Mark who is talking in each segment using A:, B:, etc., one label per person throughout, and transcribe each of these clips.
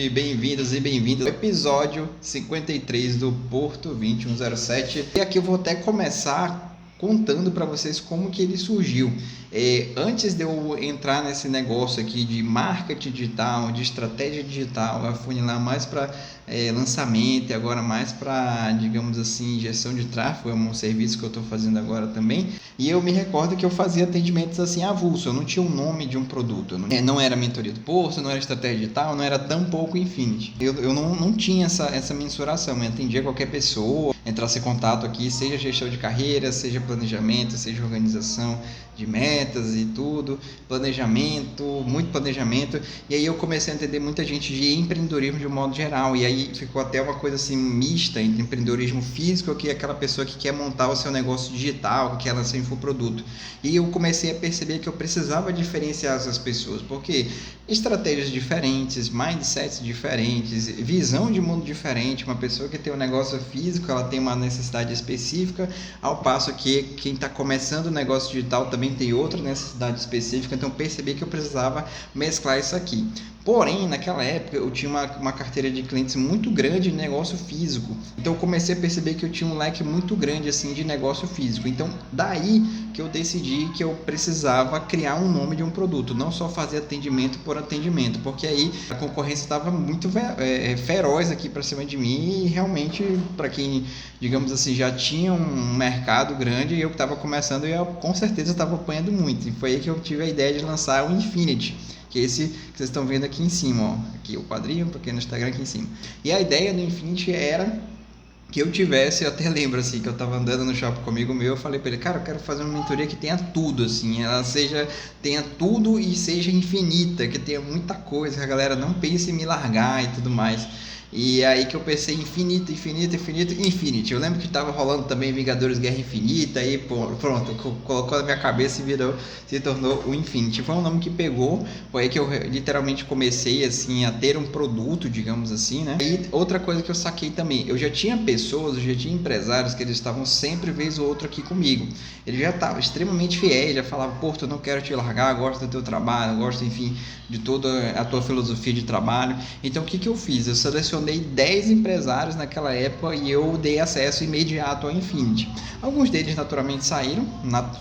A: E bem-vindos e bem-vindas ao episódio 53 do Porto 2107. E aqui eu vou até começar contando para vocês como que ele surgiu. Antes de eu entrar nesse negócio aqui de marketing digital, de estratégia digital, afunilar mais para lançamento e agora mais para, digamos assim, gestão de tráfego, é um serviço que eu estou fazendo agora também. E eu me recordo que eu fazia atendimentos assim avulso, eu não tinha o nome de um produto, não era mentoria do Porto, não era estratégia digital, não era tampouco Infinity. Eu não tinha essa mensuração, eu atendia qualquer pessoa, entrasse em contato aqui, seja gestão de carreira, seja planejamento, seja organização de metas e tudo, planejamento, muito planejamento. E aí eu comecei a entender muita gente de empreendedorismo de um modo geral, e aí ficou até uma coisa assim mista entre empreendedorismo físico, que é aquela pessoa que quer montar o seu negócio digital, que quer lançar um infoproduto. E eu comecei a perceber que eu precisava diferenciar essas pessoas, porque estratégias diferentes, mindsets diferentes, visão de mundo diferente. Uma pessoa que tem um negócio físico, ela tem uma necessidade específica, ao passo que quem está começando o negócio digital também tem outra necessidade específica. Então percebi que eu precisava mesclar isso aqui. Porém, naquela época eu tinha uma carteira de clientes muito grande de negócio físico. Então eu comecei a perceber que eu tinha um leque muito grande assim de negócio físico. Então daí que eu decidi que eu precisava criar um nome de um produto, não só fazer atendimento por atendimento, porque aí a concorrência estava muito feroz aqui para cima de mim, e realmente para quem, digamos assim, já tinha um mercado grande, e eu que estava começando, eu com certeza estava apanhando muito. E foi aí que eu tive a ideia de lançar o Infinity, que é esse que vocês estão vendo aqui em cima, ó. Aqui o quadrinho, porque no Instagram aqui em cima. E a ideia do Infinity era que eu tivesse, eu até lembro assim, que eu tava andando no shopping comigo meu, eu falei para ele, cara, eu quero fazer uma mentoria que tenha tudo, assim, tenha tudo e seja infinita, que tenha muita coisa, que a galera não pense em me largar e tudo mais. E aí que eu pensei infinito. Infinity. Eu lembro que tava rolando também Vingadores Guerra Infinita, aí pronto, colocou na minha cabeça e se tornou o Infinity. Foi um nome que pegou, foi aí que eu literalmente comecei assim a ter um produto, digamos assim, né? E outra coisa que eu saquei também, eu já tinha empresários que eles estavam sempre vez ou outra aqui comigo. Eles já estavam extremamente fiéis, já falavam, Porto, eu não quero te largar, gosto do teu trabalho, gosto, enfim, de toda a tua filosofia de trabalho. Então o que eu fiz? Eu selecionei 10 empresários naquela época e eu dei acesso imediato ao Infinity. Alguns deles naturalmente saíram,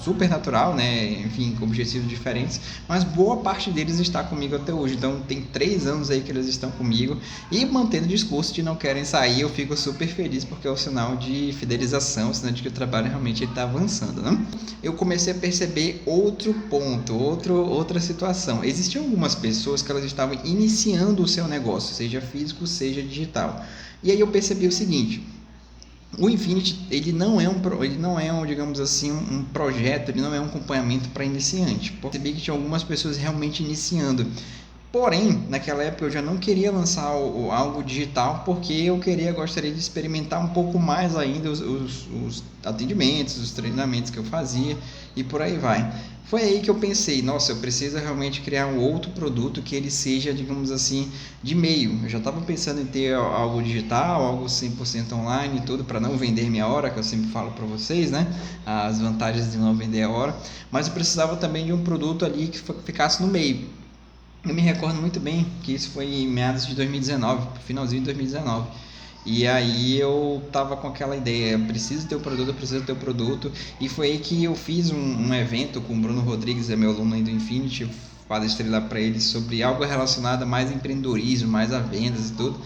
A: super natural, né? Enfim, com objetivos diferentes, mas boa parte deles está comigo até hoje. Então tem 3 anos aí que eles estão comigo e mantendo o discurso de não querem sair. Eu fico super feliz porque é um sinal de fidelização, sinal de que o trabalho realmente está avançando, né? Eu comecei a perceber outro ponto, outra situação. Existiam algumas pessoas que elas estavam iniciando o seu negócio, seja físico, seja digital. E aí eu percebi o seguinte: o Infinity, ele não é um, digamos assim, um projeto, ele não é um acompanhamento para iniciante. Percebi que tinha algumas pessoas realmente iniciando. Porém, naquela época eu já não queria lançar algo digital, porque eu gostaria de experimentar um pouco mais ainda os atendimentos, os treinamentos que eu fazia e por aí vai. Foi aí que eu pensei, nossa, eu preciso realmente criar um outro produto que ele seja, digamos assim, de meio. Eu já estava pensando em ter algo digital, algo 100% online e tudo, para não vender minha hora, que eu sempre falo para vocês, né? As vantagens de não vender a hora. Mas eu precisava também de um produto ali que ficasse no meio. Eu me recordo muito bem que isso foi em meados de 2019, finalzinho de 2019. E aí eu tava com aquela ideia, eu preciso ter o produto. E foi aí que eu fiz um evento com o Bruno Rodrigues, é meu aluno aí do Infinity, palestrei lá para ele sobre algo relacionado a mais empreendedorismo, mais a vendas e tudo.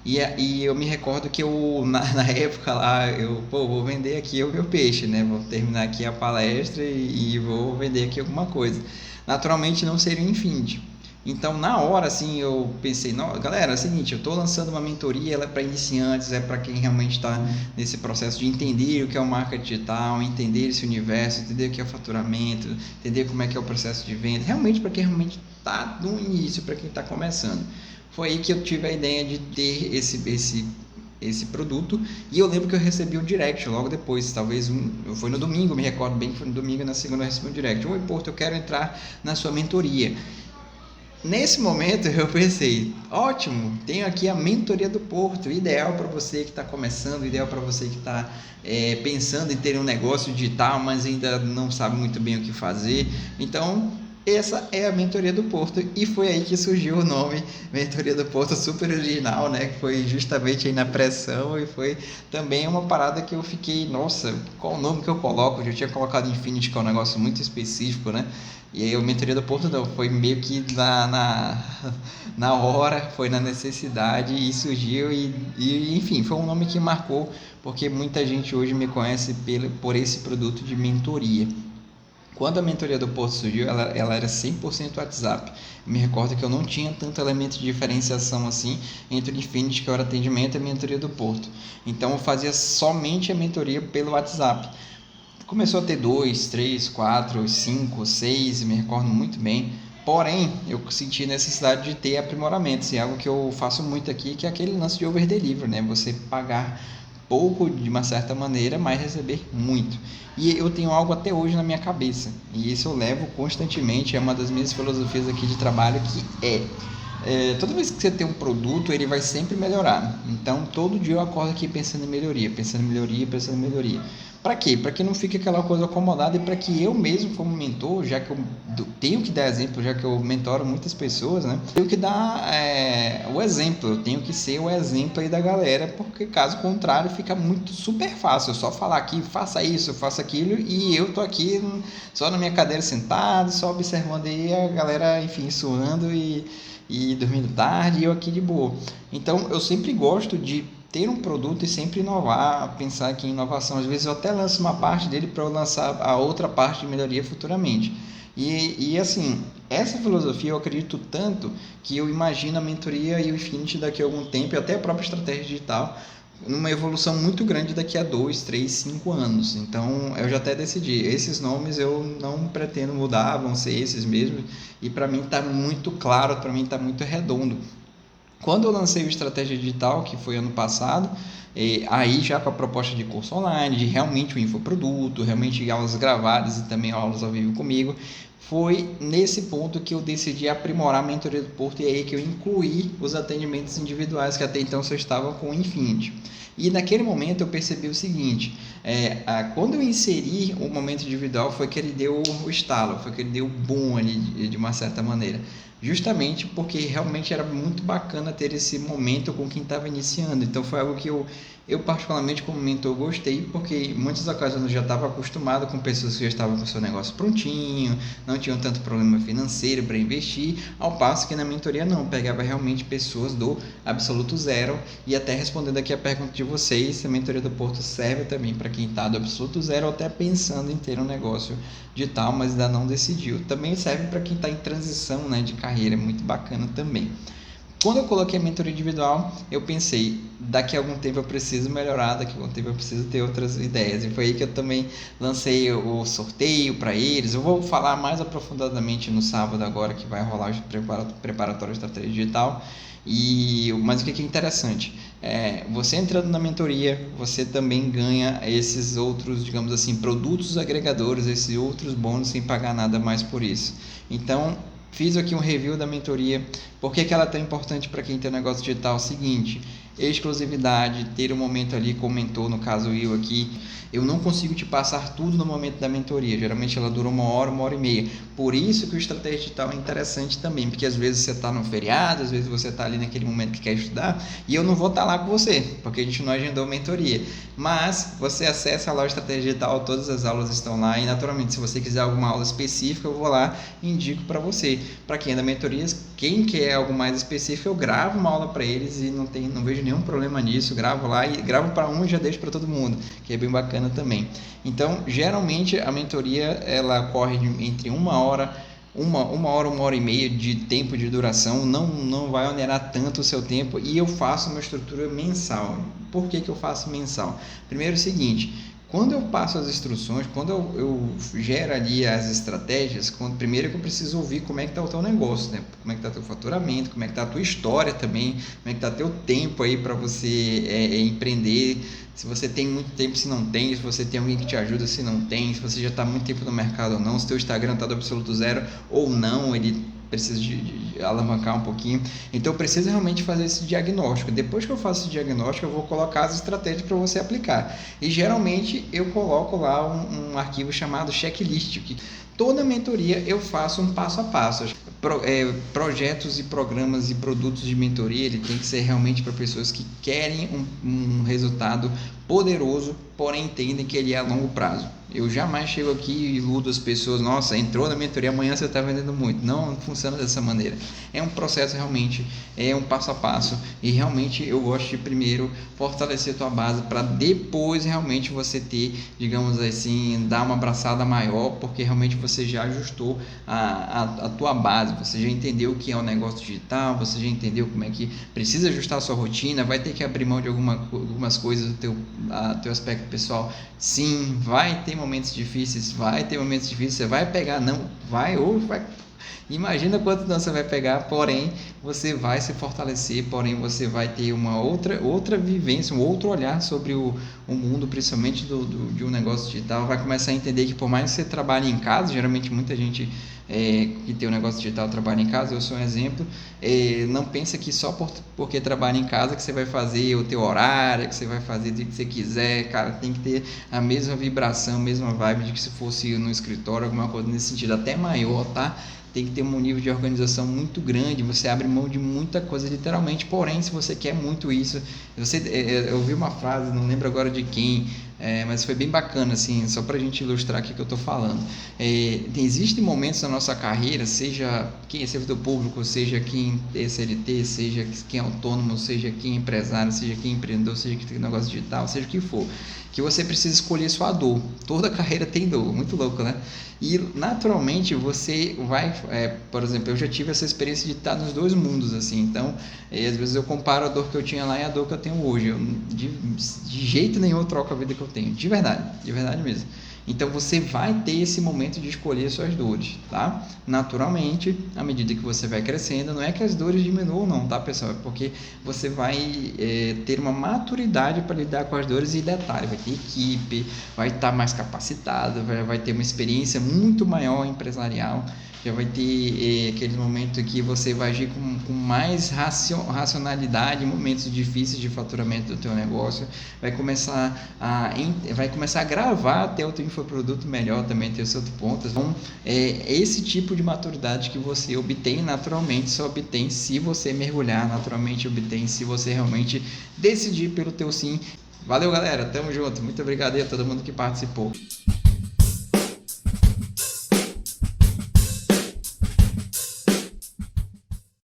A: E eu me recordo que eu, na época lá, vou vender aqui o meu peixe, né? Vou terminar aqui a palestra e vou vender aqui alguma coisa. Naturalmente não seria o Infinity. Então, na hora, assim, eu pensei, não, galera, é o seguinte, eu estou lançando uma mentoria, ela é para iniciantes, é para quem realmente está nesse processo de entender o que é o marketing digital, entender esse universo, entender o que é o faturamento, entender como é que é o processo de venda, realmente para quem realmente está no início, para quem está começando. Foi aí que eu tive a ideia de ter esse produto, e eu lembro que eu recebi um direct logo depois, foi no domingo, me recordo bem que foi no domingo, na segunda eu recebi um direct, oi Porto, eu quero entrar na sua mentoria. Nesse momento eu pensei, ótimo, tenho aqui a mentoria do Porto, ideal para você que está começando, ideal para você que está pensando em ter um negócio digital, mas ainda não sabe muito bem o que fazer. Então Essa é a Mentoria do Porto, e foi aí que surgiu o nome Mentoria do Porto, super original, né? Foi justamente aí na pressão, e foi também uma parada que eu fiquei, nossa, qual o nome que eu coloco? Eu já tinha colocado Infinity, que é um negócio muito específico, né? E aí a Mentoria do Porto não, foi meio que na hora, foi na necessidade e surgiu, e enfim, foi um nome que marcou, porque muita gente hoje me conhece por esse produto de mentoria. Quando a mentoria do Porto surgiu, ela era 100% WhatsApp. Eu me recordo que eu não tinha tanto elemento de diferenciação assim entre o Infinity, que era atendimento, e a mentoria do Porto. Então eu fazia somente a mentoria pelo WhatsApp. Começou a ter 2, 3, 4, 5, 6, me recordo muito bem. Porém, eu senti necessidade de ter aprimoramentos, e algo que eu faço muito aqui, que é aquele lance de over delivery, né? Você pagar pouco de uma certa maneira, mas receber muito. E eu tenho algo até hoje na minha cabeça, e isso eu levo constantemente, é uma das minhas filosofias aqui de trabalho, que toda vez que você tem um produto, ele vai sempre melhorar. Então, todo dia eu acordo aqui pensando em melhoria, pensando em melhoria, pensando em melhoria. Para quê? Para que não fique aquela coisa acomodada, e para que eu mesmo, como mentor, já que eu tenho que dar exemplo, já que eu mentoro muitas pessoas, né? Tenho que dar o exemplo, eu tenho que ser o exemplo aí da galera, porque caso contrário fica muito super fácil. Eu só falar aqui, faça isso, faça aquilo, e eu tô aqui só na minha cadeira sentado, só observando aí a galera, enfim, suando e dormindo tarde, e eu aqui de boa. Então eu sempre gosto de ter um produto e sempre inovar, pensar aqui em inovação. Às vezes eu até lanço uma parte dele para eu lançar a outra parte de melhoria futuramente. E assim, essa filosofia eu acredito tanto que eu imagino a mentoria e o Infinity daqui a algum tempo, e até a própria estratégia digital, numa evolução muito grande daqui a 2, 3, 5 anos. Então eu já até decidi, esses nomes eu não pretendo mudar, vão ser esses mesmos, e para mim está muito claro, para mim está muito redondo. Quando eu lancei o Estratégia Digital, que foi ano passado, aí já com a proposta de curso online, de realmente o infoproduto, realmente aulas gravadas e também aulas ao vivo comigo, foi nesse ponto que eu decidi aprimorar a mentoria do Porto, e aí que eu incluí os atendimentos individuais, que até então só estavam com o Infinity. E naquele momento eu percebi o seguinte, quando eu inseri o momento individual, foi que ele deu o estalo, foi que ele deu o boom ali, de uma certa maneira. Justamente porque realmente era muito bacana ter esse momento com quem estava iniciando. Então foi algo que eu particularmente como mentor gostei, porque em muitas ocasiões eu já estava acostumado com pessoas que já estavam com o seu negócio prontinho, não tinham tanto problema financeiro para investir, ao passo que na mentoria não, pegava realmente pessoas do absoluto zero. E até respondendo aqui a pergunta de vocês, a mentoria do Porto serve também para quem está do absoluto zero ou até pensando em ter um negócio digital, mas ainda não decidiu. Também serve para quem está em transição, né, de carreira, muito bacana também. Quando eu coloquei a mentoria individual, eu pensei, daqui a algum tempo eu preciso melhorar, daqui a algum tempo eu preciso ter outras ideias. E foi aí que eu também lancei o sorteio para eles. Eu vou falar mais aprofundadamente no sábado agora, que vai rolar o preparatório de estratégia digital. Mas o que é interessante? Você entrando na mentoria, você também ganha esses outros, digamos assim, produtos agregadores, esses outros bônus sem pagar nada mais por isso. Então, fiz aqui um review da mentoria. Por que ela é tão importante para quem tem negócio digital? Seguinte, exclusividade, ter um momento ali com o mentor, no caso eu aqui. Eu não consigo te passar tudo no momento da mentoria, geralmente ela dura 1 hora e meia. Por isso que o Estratégia Digital é interessante também, porque às vezes você está no feriado, às vezes você está ali naquele momento que quer estudar, e eu não vou estar lá com você, porque a gente não agendou mentoria. Mas você acessa lá o Estratégia Digital, todas as aulas estão lá, e naturalmente se você quiser alguma aula específica, eu vou lá e indico para você. Para quem é da mentoria, quem quer algo mais específico, eu gravo uma aula para eles e não vejo nenhum problema nisso, gravo lá e gravo para um e já deixo para todo mundo, que é bem bacana também. Então, geralmente a mentoria ela corre entre 1 hora, 1 hora e meia de tempo de duração, não vai onerar tanto o seu tempo, e eu faço uma estrutura mensal. Por que eu faço mensal? Primeiro é o seguinte, quando eu passo as instruções, quando eu gero ali as estratégias, primeiro que eu preciso ouvir como é que está o teu negócio, né? Como é que está o teu faturamento, como é que está a tua história também, como é que está o teu tempo aí para você empreender, se você tem muito tempo, se não tem, se você tem alguém que te ajuda, se não tem, se você já está muito tempo no mercado ou não, se teu Instagram está do absoluto zero ou não, ele precisa de alavancar um pouquinho. Então eu preciso realmente fazer esse diagnóstico. Depois que eu faço esse diagnóstico, eu vou colocar as estratégias para você aplicar. E geralmente eu coloco lá um arquivo chamado checklist, que Toda mentoria eu faço um passo a passo. Projetos e programas e produtos de mentoria, ele tem que ser realmente para pessoas que querem um resultado poderoso, porém entendem que ele é a longo prazo. Eu jamais chego aqui e iludo as pessoas, nossa, entrou na mentoria, amanhã você está vendendo muito. Não funciona dessa maneira. É um processo realmente, é um passo a passo, e realmente eu gosto de primeiro fortalecer a tua base para depois realmente você ter, digamos assim, dar uma abraçada maior, porque realmente você já ajustou a tua base, você já entendeu o que é o negócio digital, você já entendeu como é que precisa ajustar a sua rotina, vai ter que abrir mão de algumas coisas do teu aspecto pessoal. Sim, vai ter momentos difíceis, você vai pegar, não, vai. Imagina quanto não você vai pegar, porém você vai se fortalecer, porém você vai ter uma outra vivência, um outro olhar sobre o mundo, principalmente de um negócio digital. Vai começar a entender que por mais que você trabalhe em casa, geralmente muita gente que tem um negócio digital trabalha em casa, eu sou um exemplo, não pensa que só porque trabalha em casa que você vai fazer o teu horário, que você vai fazer do que você quiser. Cara, tem que ter a mesma vibração, a mesma vibe de que se fosse no escritório, alguma coisa nesse sentido, até maior, tá? Tem que ter um nível de organização muito grande, você abre mão de muita coisa literalmente, porém se você quer muito isso, eu ouvi uma frase, não lembro agora de quem, mas foi bem bacana, assim, só para a gente ilustrar aqui o que eu estou falando. Existem momentos na nossa carreira, seja quem é servidor público, seja quem é CLT, seja quem é autônomo, seja quem é empresário, seja quem é empreendedor, seja quem tem negócio digital, seja o que for, que você precisa escolher sua dor. Toda carreira tem dor, muito louco, né? E naturalmente você vai, por exemplo, eu já tive essa experiência de estar nos dois mundos, assim, então às vezes eu comparo a dor que eu tinha lá e a dor que eu tenho hoje. Eu, de jeito nenhum eu troco a vida que eu tenho, de verdade mesmo. Então você vai ter esse momento de escolher suas dores, tá? Naturalmente, à medida que você vai crescendo, não é que as dores diminuam não, tá, pessoal? É porque você vai ter uma maturidade para lidar com as dores, e detalhe, vai ter equipe, vai estar mais capacitado, vai ter uma experiência muito maior empresarial, já vai ter aqueles momentos que você vai agir com mais racionalidade em momentos difíceis de faturamento do teu negócio, vai começar a gravar até o teu infoproduto melhor, também ter os seus pontos. Então, esse tipo de maturidade que você obtém naturalmente, só obtém se você mergulhar, naturalmente obtém se você realmente decidir pelo teu sim. Valeu, galera, tamo junto, muito obrigado aí a todo mundo que participou.